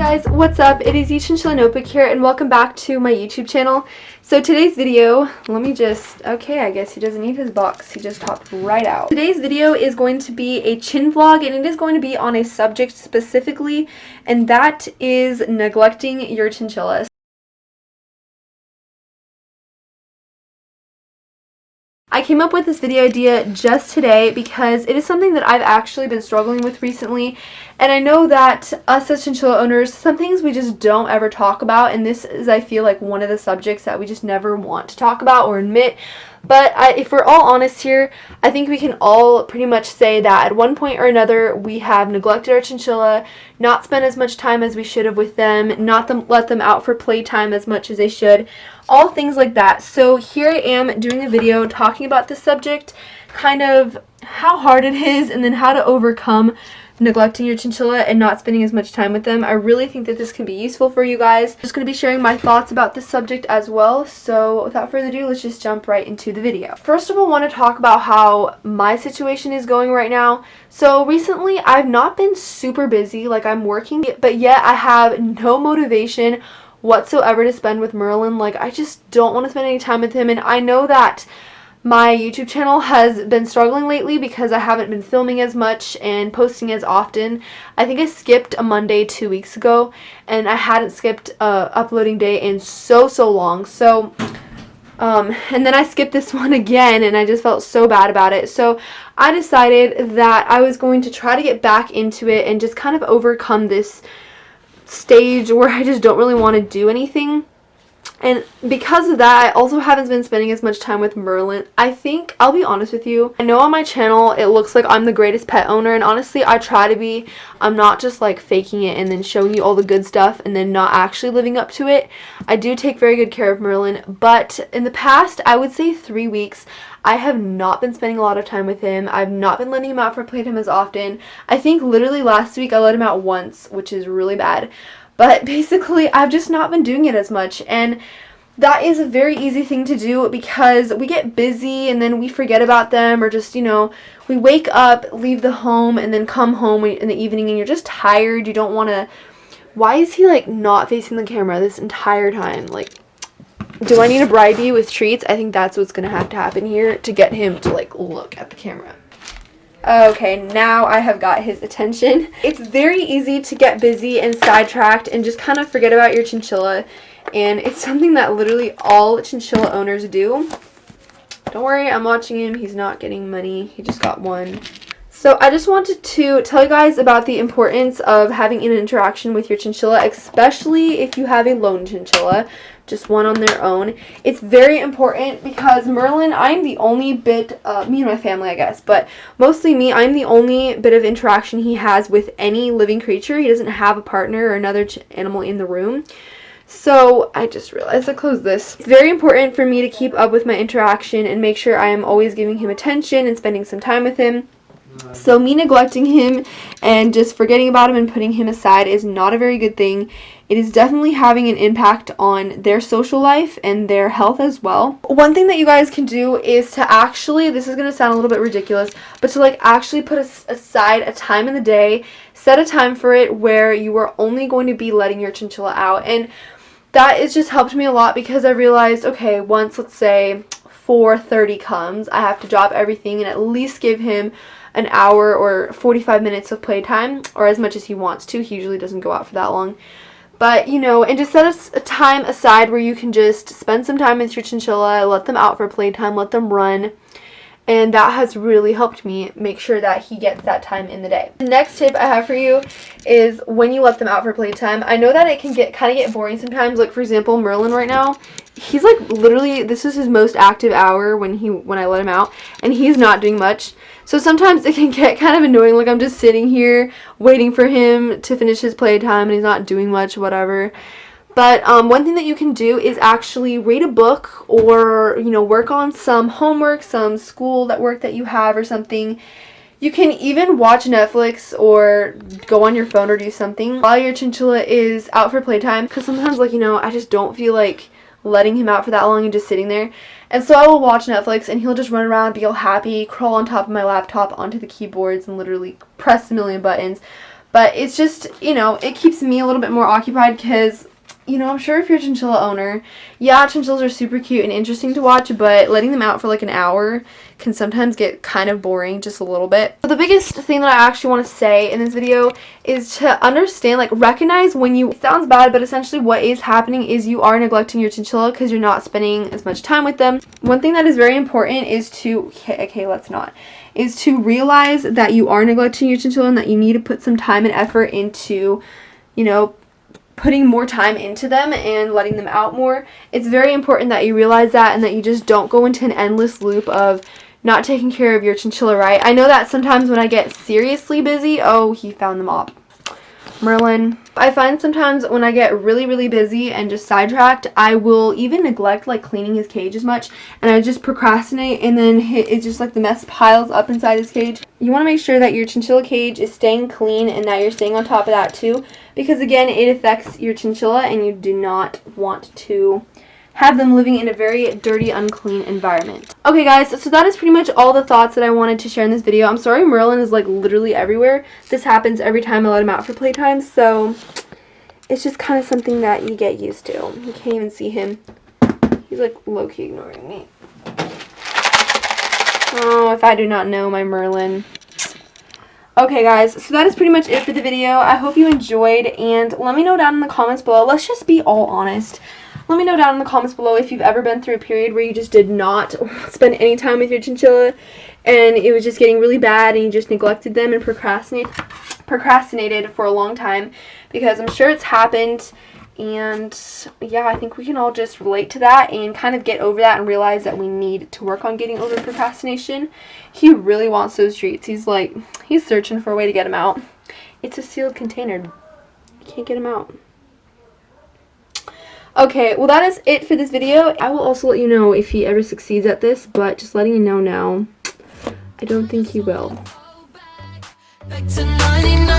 guys, what's up? It is Chinchilla Notebook here and welcome back to my YouTube channel. So today's video, okay, I guess he doesn't need his box. He just hopped right out. Today's video is going to be a chin vlog and it is going to be on a subject specifically, and that is neglecting your chinchillas. I came up with this video idea just today because it is something that I've actually been struggling with recently, and I know that us as chinchilla owners, some things we just don't ever talk about, and this is, I feel like, one of the subjects that we just never want to talk about or admit. But if we're all honest here, I think we can all pretty much say that at one point or another we have neglected our chinchilla, not spent as much time as we should have with them, not let them out for playtime as much as they should, all things like that. So here I am doing a video talking about this subject, kind of how hard it is and then how to overcome neglecting your chinchilla and not spending as much time with them. I really think that this can be useful for you guys. I'm just going to be sharing my thoughts about this subject as well. So without further ado, let's just jump right into the video. First of all, I want to talk about how my situation is going right now. So recently I've not been super busy, like I'm working, but yet I have no motivation whatsoever to spend with Merlin. Like, I just don't want to spend any time with him, and I know that my YouTube channel has been struggling lately because I haven't been filming as much and posting as often. I think I skipped a Monday 2 weeks ago, and I hadn't skipped a uploading day in so long. So and then I skipped this one again, and I just felt so bad about it. So I decided that I was going to try to get back into it and just kind of overcome this stage where I just don't really want to do anything. And because of that, I also haven't been spending as much time with Merlin. I think, I'll be honest with you, I know on my channel it looks like I'm the greatest pet owner, and honestly I try to be. I'm not just like faking it and then showing you all the good stuff and then not actually living up to it. I do take very good care of Merlin, but in the past, I would say 3 weeks, I have not been spending a lot of time with him. I've not been letting him out for playtime as often. I think literally last week I let him out once, which is really bad. But basically, I've just not been doing it as much, and that is a very easy thing to do because we get busy and then we forget about them, or just, you know, we wake up, leave the home, and then come home in the evening and you're just tired. You don't want to... Why is he, like, not facing the camera this entire time? Like, do I need to bribe you with treats? I think that's what's going to have to happen here to get him to, like, look at the camera. Okay, now I have got his attention. It's very easy to get busy and sidetracked and just kind of forget about your chinchilla, and it's something that literally all chinchilla owners do. Don't worry, I'm watching him. He's not getting money. He just got one. So I just wanted to tell you guys about the importance of having an interaction with your chinchilla, especially if you have a lone chinchilla, just one on their own. It's very important because Merlin, I'm the only bit, me and my family I guess, but mostly me, I'm the only bit of interaction he has with any living creature. He doesn't have a partner or another animal in the room. So I just realized I closed this. It's very important for me to keep up with my interaction and make sure I am always giving him attention and spending some time with him. So me neglecting him and just forgetting about him and putting him aside is not a very good thing. It is definitely having an impact on their social life and their health as well. One thing that you guys can do is to actually, this is going to sound a little bit ridiculous, but to like actually put aside a time in the day, set a time for it where you are only going to be letting your chinchilla out. And that has just helped me a lot because I realized, okay, once, let's say, 4:30 comes, I have to drop everything and at least give him an hour or 45 minutes of playtime, or as much as he wants to. He usually doesn't go out for that long. But, you know, and just set a time aside where you can just spend some time with your chinchilla, let them out for playtime, let them run. And that has really helped me make sure that he gets that time in the day. The next tip I have for you is when you let them out for playtime. I know that it can kind of get boring sometimes. Like, for example, Merlin right now, he's like literally, this is his most active hour when I let him out, and he's not doing much. So sometimes it can get kind of annoying, like I'm just sitting here waiting for him to finish his playtime and he's not doing much, whatever. But one thing that you can do is actually read a book, or, you know, work on some homework, some school work that you have or something. You can even watch Netflix or go on your phone or do something while your chinchilla is out for playtime, because sometimes, like, you know, I just don't feel like letting him out for that long and just sitting there. And so I will watch Netflix and he'll just run around, be all happy, crawl on top of my laptop onto the keyboards and literally press a million buttons. But it's just, you know, it keeps me a little bit more occupied because, you know, I'm sure if you're a chinchilla owner, yeah, chinchillas are super cute and interesting to watch, but letting them out for like an hour can sometimes get kind of boring, just a little bit. So the biggest thing that I actually want to say in this video is to understand, like, recognize when you, it sounds bad, but essentially what is happening is you are neglecting your chinchilla because you're not spending as much time with them. One thing that is very important is to, is to realize that you are neglecting your chinchilla and that you need to put some time and effort into, you know, putting more time into them and letting them out more. It's very important that you realize that and that you just don't go into an endless loop of not taking care of your chinchilla, right? I know that sometimes when I get seriously busy, oh, he found them all. Merlin. I find sometimes when I get really, really busy and just sidetracked, I will even neglect like cleaning his cage as much, and I just procrastinate, and then it's just like the mess piles up inside his cage. You want to make sure that your chinchilla cage is staying clean and that you're staying on top of that too, because again, it affects your chinchilla and you do not want to have them living in a very dirty, unclean environment. Okay guys, so that is pretty much all the thoughts that I wanted to share in this video. I'm sorry Merlin is like literally everywhere. This happens every time I let him out for playtime, so it's just kind of something that you get used to. You can't even see him. He's like low-key ignoring me. Oh, if I do not know my Merlin. Okay guys, so that is pretty much it for the video. I hope you enjoyed, and let me know down in the comments below. Let's just be all honest. Let me know down in the comments below if you've ever been through a period where you just did not spend any time with your chinchilla and it was just getting really bad and you just neglected them and procrastinated for a long time, because I'm sure it's happened. And yeah, I think we can all just relate to that and kind of get over that and realize that we need to work on getting over procrastination. He really wants those treats. He's searching for a way to get them out. It's a sealed container. You can't get them out. Okay, well that is it for this video. I will also let you know if he ever succeeds at this, but just letting you know now, I don't think he will. Back to 99.